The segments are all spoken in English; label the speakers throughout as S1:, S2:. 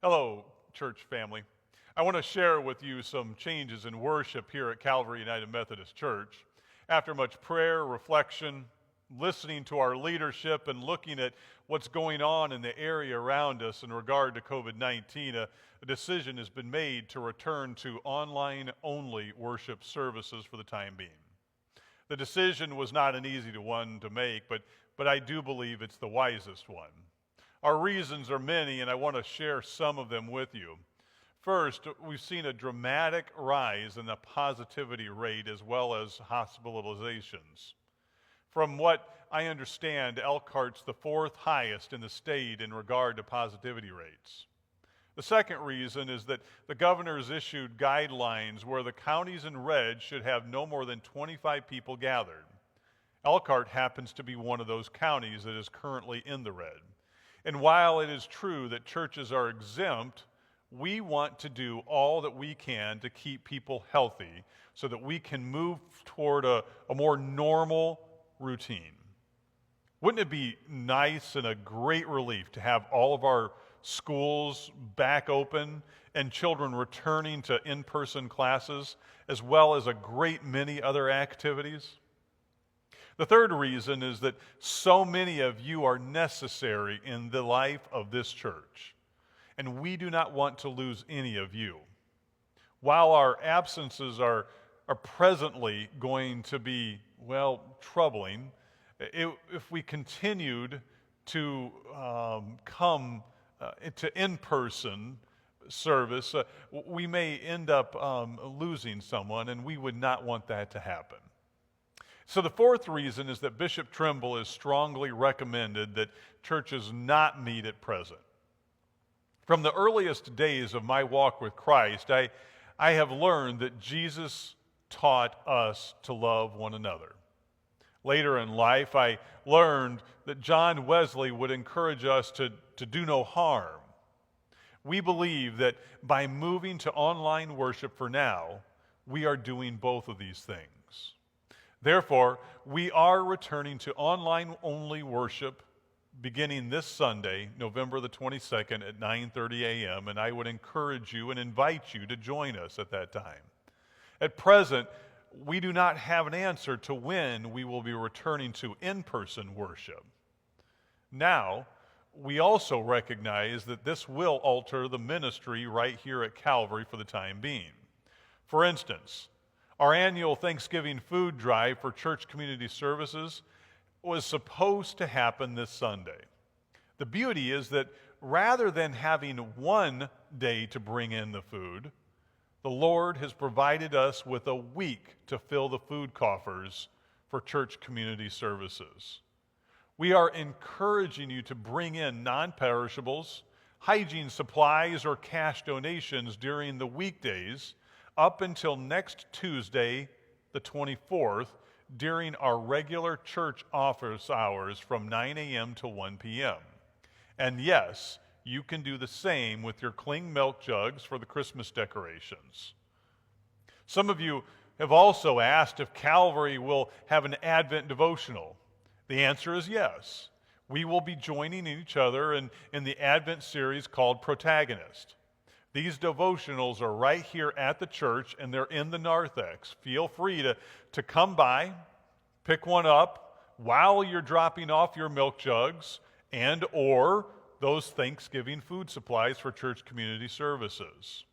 S1: Hello, church family. I want to share with you some changes in worship here at Calvary United Methodist Church. After much prayer, reflection, listening to our leadership, and looking at what's going on in the area around us in regard to COVID-19, a decision has been made to return to online-only worship services for the time being. The decision was not an easy one to make, but I do believe it's the wisest one. Our reasons are many, and I want to share some of them with you. First, we've seen a dramatic rise in the positivity rate as well as hospitalizations. From what I understand, Elkhart's the fourth highest in the state in regard to positivity rates. The second reason is that the governor's issued guidelines where the counties in red should have no more than 25 people gathered. Elkhart happens to be one of those counties that is currently in the red. And while it is true that churches are exempt, we want to do all that we can to keep people healthy so that we can move toward a more normal routine. Wouldn't it be nice and a great relief to have all of our schools back open and children returning to in-person classes, as well as a great many other activities? The third reason is that so many of you are necessary in the life of this church, and we do not want to lose any of you. While our absences are presently going to be, troubling, if we continued to come to in-person service, we may end up losing someone, and we would not want that to happen. So the fourth reason is that Bishop Trimble has strongly recommended that churches not meet at present. From the earliest days of my walk with Christ, I have learned that Jesus taught us to love one another. Later in life, I learned that John Wesley would encourage us to do no harm. We believe that by moving to online worship for now, we are doing both of these things. Therefore, we are returning to online-only worship beginning this Sunday, November the 22nd at 9:30 a.m., and I would encourage you and invite you to join us at that time. At present, we do not have an answer to when we will be returning to in-person worship. Now, we also recognize that this will alter the ministry right here at Calvary for the time being. For instance, our annual Thanksgiving food drive for church community services was supposed to happen this Sunday. The beauty is that rather than having one day to bring in the food, the Lord has provided us with a week to fill the food coffers for church community services. We are encouraging you to bring in non-perishables, hygiene supplies, or cash donations during the weekdays up until next Tuesday, the 24th, during our regular church office hours from 9 a.m. to 1 p.m. And yes, you can do the same with your cling milk jugs for the Christmas decorations. Some of you have also asked if Calvary will have an Advent devotional. The answer is yes. We will be joining each other in the Advent series called Protagonist. These devotionals are right here at the church, and they're in the narthex. Feel free to come by, pick one up while you're dropping off your milk jugs and or those Thanksgiving food supplies for church community services.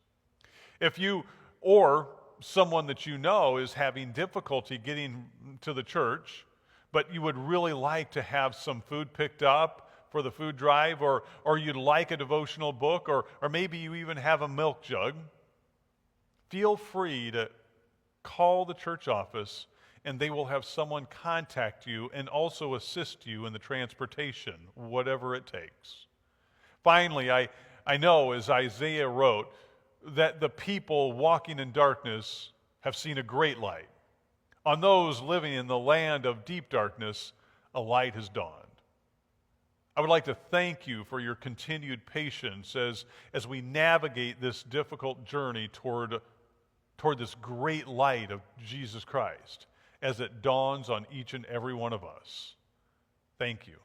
S1: If you or someone that you know is having difficulty getting to the church, but you would really like to have some food picked up for the food drive, or you'd like a devotional book, or maybe you even have a milk jug, feel free to call the church office and they will have someone contact you and also assist you in the transportation, whatever it takes. Finally, I know, as Isaiah wrote, that the people walking in darkness have seen a great light. On those living in the land of deep darkness, a light has dawned. I would like to thank you for your continued patience as we navigate this difficult journey toward this great light of Jesus Christ as it dawns on each and every one of us. Thank you.